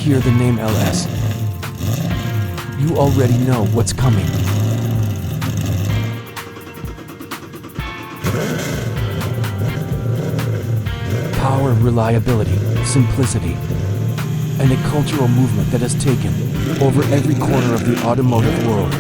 hear the name LS, you already know what's coming. Power, reliability, simplicity, and a cultural movement that has taken over every corner of the automotive world.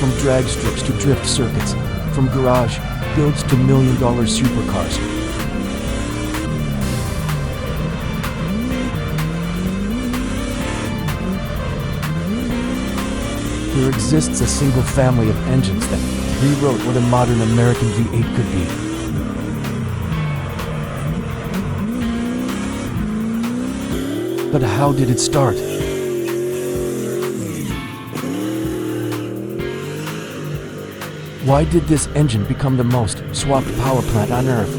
From drag strips to drift circuits, from garage builds to million-dollar supercars. There exists a single family of engines that rewrote what a modern American V8 could be. But how did it start? Why did this engine become the most swapped power plant on Earth?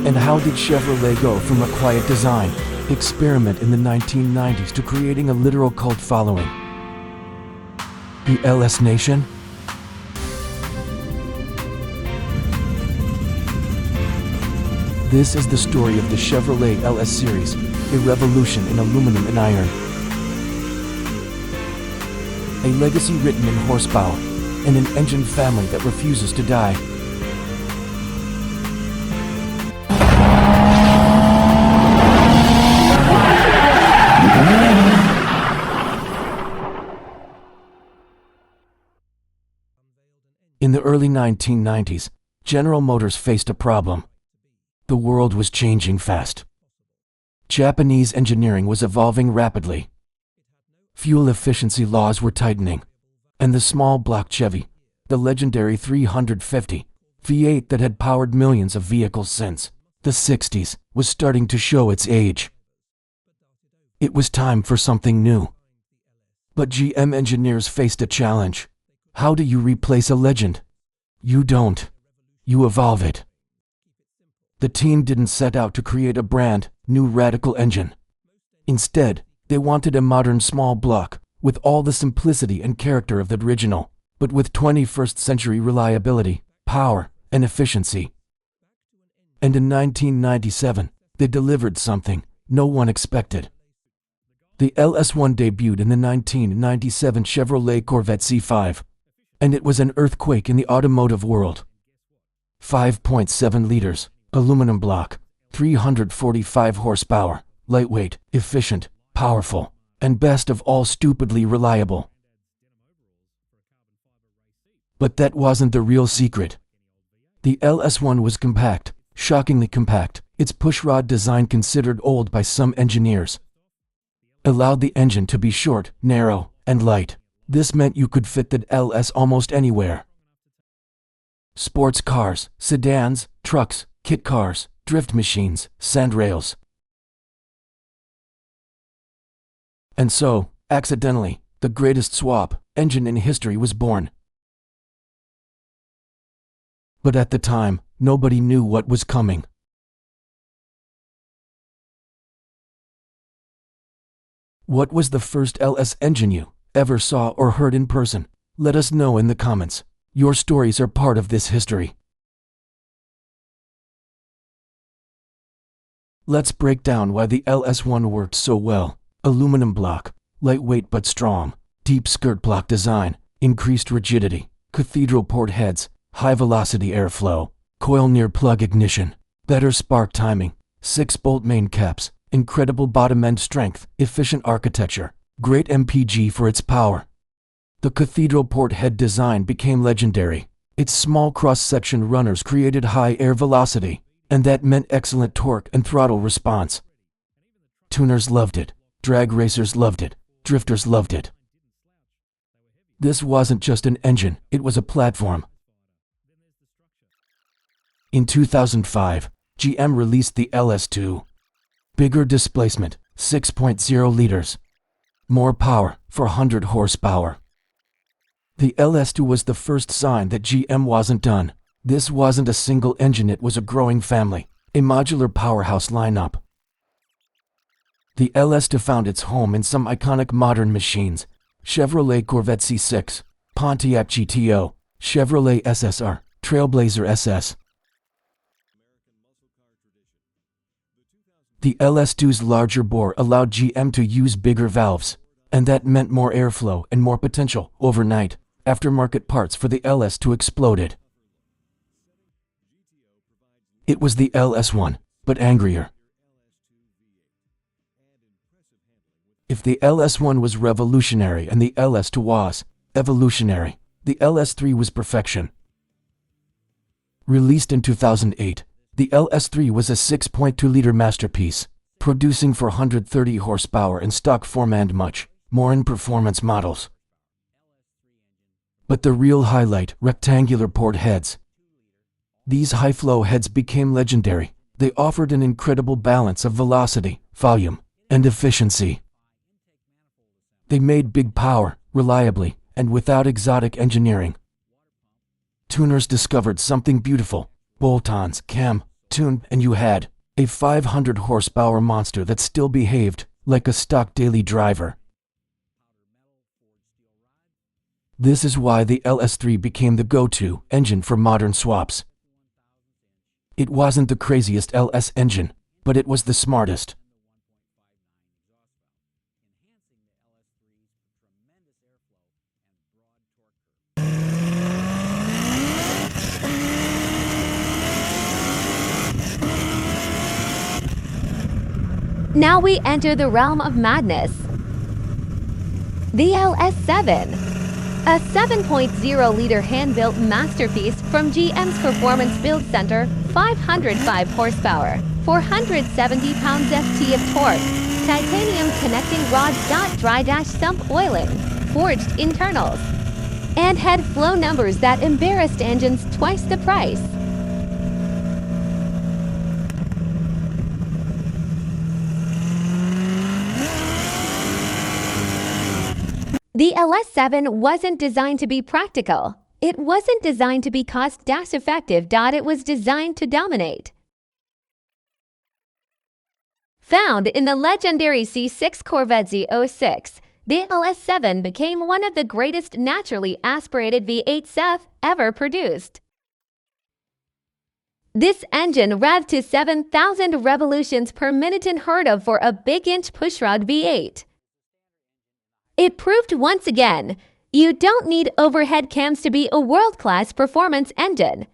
And how did Chevrolet go from a quiet design experiment in the 1990s to creating a literal cult following? The LS Nation? This is the story of the Chevrolet LS series, a revolution in aluminum and iron. A legacy written in horsepower, and an engine family that refuses to die. In the early 1990s, General Motors faced a problem. The world was changing fast. Japanese engineering was evolving rapidly. Fuel efficiency laws were tightening. And the small block Chevy, the legendary 350 V8 that had powered millions of vehicles since the 60s, was starting to show its age. It was time for something new. But GM engineers faced a challenge. How do you replace a legend? You don't. You evolve it. The team didn't set out to create a brand new radical engine. Instead, they wanted a modern small block with all the simplicity and character of the original, but with 21st century reliability, power, and efficiency. And in 1997, they delivered something no one expected. The LS1 debuted in the 1997 Chevrolet Corvette C5, and it was an earthquake in the automotive world. 5.7 liters, aluminum block, 345 horsepower, lightweight, efficient, powerful, and best of all, stupidly reliable. But that wasn't the real secret. The LS1 was compact, shockingly compact. Its pushrod design, considered old by some engineers, allowed the engine to be short, narrow, and light. This meant you could fit the LS almost anywhere. Sports cars, sedans, trucks, kit cars, drift machines, sandrails. And so, accidentally, the greatest swap engine in history was born. But at the time, nobody knew what was coming. What was the first LS engine you ever saw or heard in person? Let us know in the comments. Your stories are part of this history. Let's break down why the LS1 worked so well. Aluminum block, lightweight but strong, deep skirt block design, increased rigidity, cathedral port heads, high velocity airflow, coil near plug ignition, better spark timing, 6-bolt main caps, incredible bottom end strength, efficient architecture, great MPG for its power. The cathedral port head design became legendary. Its small cross-section runners created high air velocity, and that meant excellent torque and throttle response. Tuners loved it. Drag racers loved it. Drifters loved it. This wasn't just an engine, it was a platform. In 2005, GM released the LS2. Bigger displacement, 6.0 liters. More power, 400 horsepower. The LS2 was the first sign that GM wasn't done. This wasn't a single engine, it was a growing family, a modular powerhouse lineup. The LS2 found its home in some iconic modern machines: Chevrolet Corvette C6, Pontiac GTO, Chevrolet SSR, Trailblazer SS. The LS2's larger bore allowed GM to use bigger valves, and that meant more airflow and more potential. Overnight, aftermarket parts for the LS2 exploded. It was the LS1, but angrier. If the LS1 was revolutionary and the LS2 was evolutionary, the LS3 was perfection. Released in 2008, the LS3 was a 6.2-liter masterpiece, producing 430 horsepower in stock form and much more in performance models. But the real highlight: rectangular port heads. These high-flow heads became legendary. They offered an incredible balance of velocity, volume, and efficiency. They made big power, reliably, and without exotic engineering. Tuners discovered something beautiful: bolt-ons, cam, tune, and you had a 500 horsepower monster that still behaved like a stock daily driver. This is why the LS3 became the go-to engine for modern swaps. It wasn't the craziest LS engine, but it was the smartest. Now we enter the realm of madness. The LS7, a 7.0-liter hand-built masterpiece from GM's Performance Build Center, 505 horsepower, 470 pounds-ft of torque, titanium connecting rods, dry dash sump oiling, forged internals, and had flow numbers that embarrassed engines twice the price. The LS7 wasn't designed to be practical. It wasn't designed to be cost-effective. It was designed to dominate. Found in the legendary C6 Corvette Z06, the LS7 became one of the greatest naturally aspirated V8 SEF ever produced. This engine revved to 7,000 revolutions per minute, unheard of for a big-inch pushrod V8. It proved once again, you don't need overhead cams to be a world-class performance engine.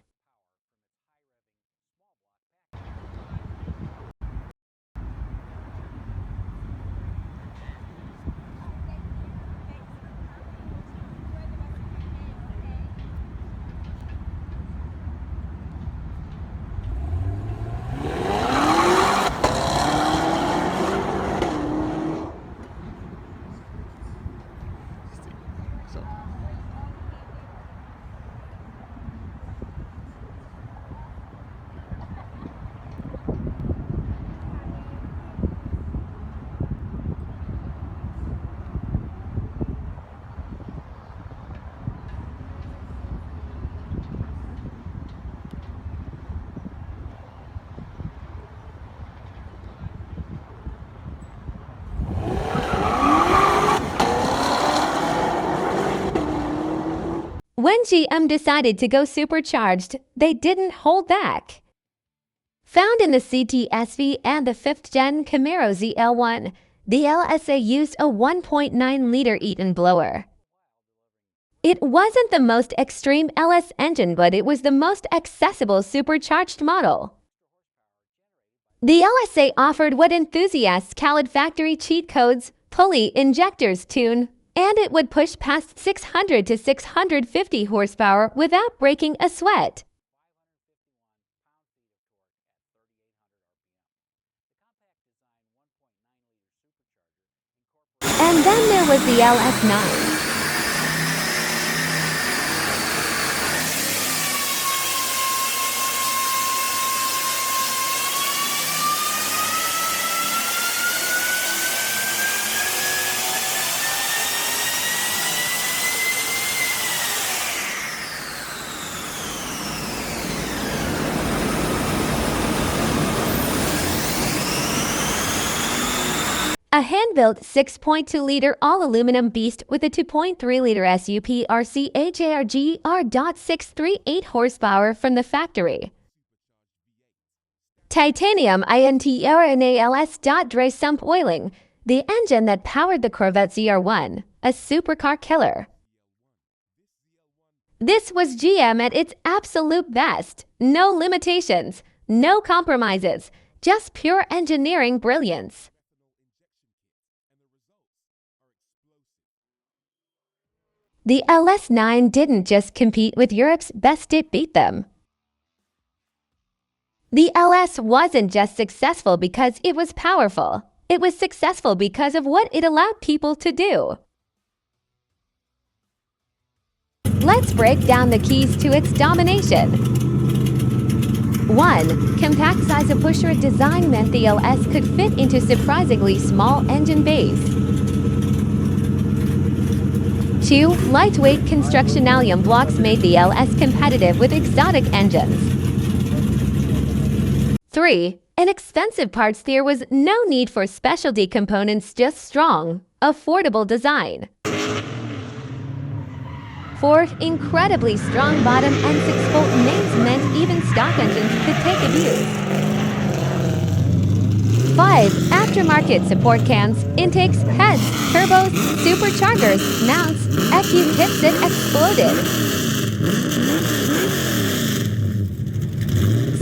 When GM decided to go supercharged, they didn't hold back. Found in the CT-SV and the 5th-gen Camaro ZL1, the LSA used a 1.9-liter Eaton blower. It wasn't the most extreme LS engine, but it was the most accessible supercharged model. The LSA offered what enthusiasts called factory cheat codes, pulley injectors tune, and it would push past 600 to 650 horsepower without breaking a sweat. And then there was the LS9. A hand-built 6.2-liter all-aluminum beast with a 2.3-liter SUP RCHARG R.638 horsepower from the factory. Titanium INTRNALS. Sump oiling, the engine that powered the Corvette ZR1, a supercar killer. This was GM at its absolute best. No limitations, no compromises, just pure engineering brilliance. The LS9 didn't just compete with Europe's best, it beat them. The LS wasn't just successful because it was powerful. It was successful because of what it allowed people to do. Let's break down the keys to its domination. 1. Compact size. A pusher design meant the LS could fit into surprisingly small engine bays. 2. Lightweight construction. Aluminium blocks made the LS competitive with exotic engines. 3. Inexpensive parts. There was no need for specialty components, just strong, affordable design. 4. Incredibly strong bottom and 6-volt mains meant even stock engines could take abuse. 5. Aftermarket support cans, intakes, heads, turbos, superchargers, mounts, ECU kits that exploded.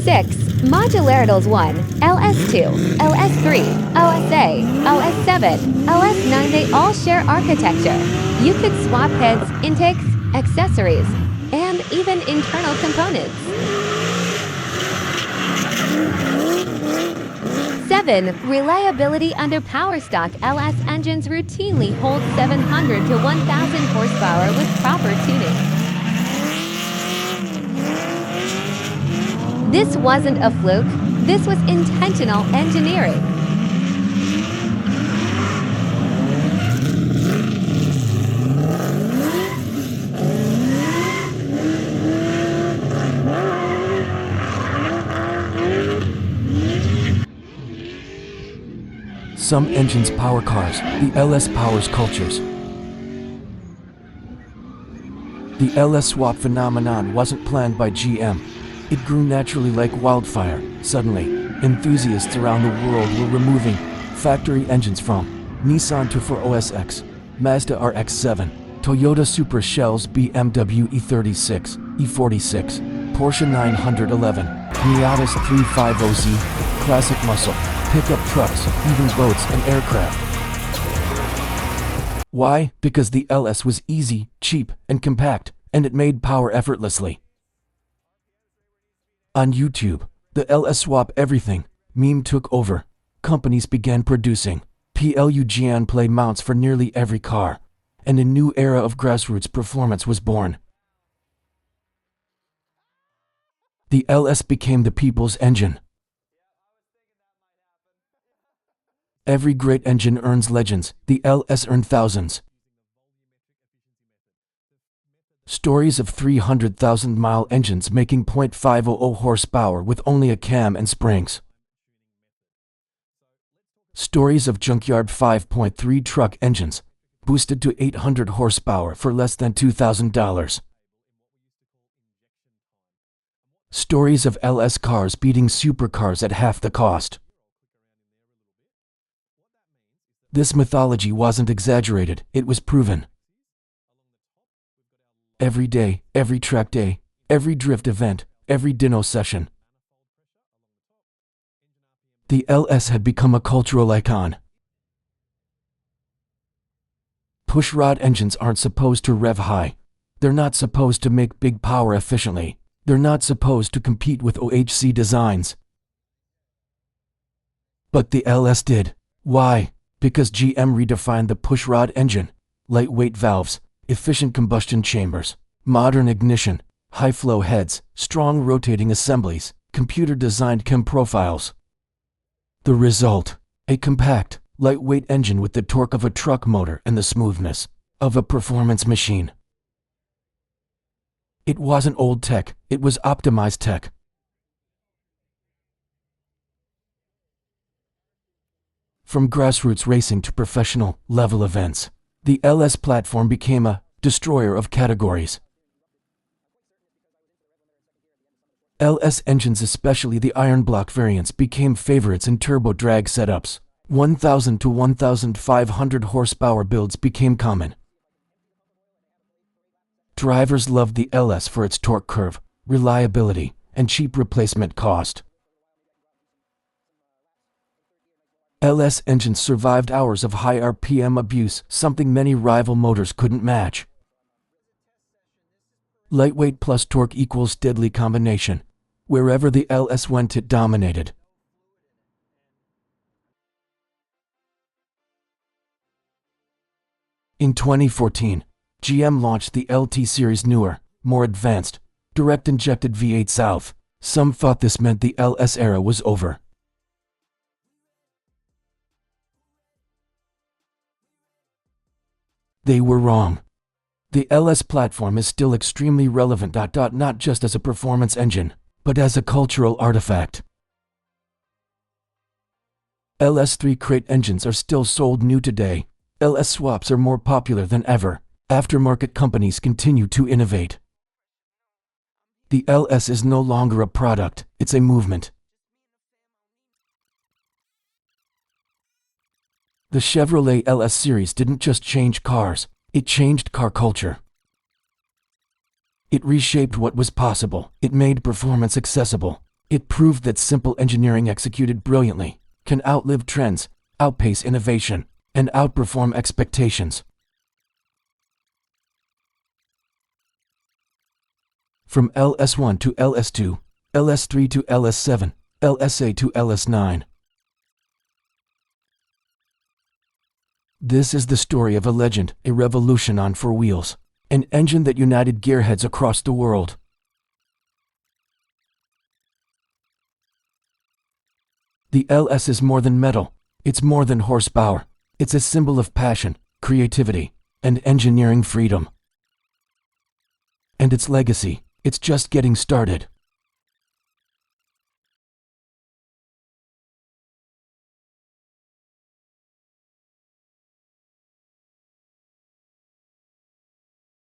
6. Modularities. 1. LS2, LS3, LSA, LS7, LS9. They all share architecture. You could swap heads, intakes, accessories, and even internal components. 7. Reliability. Under power stock, LS engines routinely hold 700 to 1,000 horsepower with proper tuning. This wasn't a fluke, this was intentional engineering. Some engines power cars, the LS powers cultures. The LS swap phenomenon wasn't planned by GM. It grew naturally like wildfire. Suddenly, enthusiasts around the world were removing factory engines from Nissan Terfur OS X, Mazda RX-7, Toyota Super Shells, BMW E36, E46, Porsche 911, Miatas 350Z, classic muscle, pickup trucks, even boats and aircraft. Why? Because the LS was easy, cheap, and compact, and it made power effortlessly. On YouTube, the LS swap everything meme took over. Companies began producing plug-and play mounts for nearly every car, and a new era of grassroots performance was born. The LS became the people's engine. Every great engine earns legends. The LS earned thousands. Stories of 300,000-mile engines making .500 horsepower with only a cam and springs. Stories of junkyard 5.3 truck engines boosted to 800 horsepower for less than $2,000. Stories of LS cars beating supercars at half the cost. This mythology wasn't exaggerated, it was proven. Every day, every track day, every drift event, every dyno session. The LS had become a cultural icon. Pushrod engines aren't supposed to rev high. They're not supposed to make big power efficiently. They're not supposed to compete with OHC designs. But the LS did. Why? Because GM redefined the pushrod engine. Lightweight valves, efficient combustion chambers, modern ignition, high-flow heads, strong rotating assemblies, computer-designed chem profiles. The result: a compact, lightweight engine with the torque of a truck motor and the smoothness of a performance machine. It wasn't old tech, it was optimized tech. From grassroots racing to professional level events, the LS platform became a destroyer of categories. LS engines, especially the iron block variants, became favorites in turbo drag setups. 1,000 to 1,500 horsepower builds became common. Drivers loved the LS for its torque curve, reliability, and cheap replacement cost. LS engines survived hours of high RPM abuse, something many rival motors couldn't match. Lightweight plus torque equals deadly combination. Wherever the LS went, it dominated. In 2014, GM launched the LT series, newer, more advanced, direct-injected V8 South. Some thought this meant the LS era was over. They were wrong. The LS platform is still extremely relevant, not just as a performance engine, but as a cultural artifact. LS3 crate engines are still sold new today. LS swaps are more popular than ever. Aftermarket companies continue to innovate. The LS is no longer a product, it's a movement. The Chevrolet LS series didn't just change cars, it changed car culture. It reshaped what was possible. It made performance accessible. It proved that simple engineering executed brilliantly can outlive trends, outpace innovation, and outperform expectations. From LS1 to LS2, LS3 to LS7, LS8 to LS9. This is the story of a legend, a revolution on four wheels, an engine that united gearheads across the world. The LS is more than metal, it's more than horsepower. It's a symbol of passion, creativity, and engineering freedom. And its legacy, it's just getting started.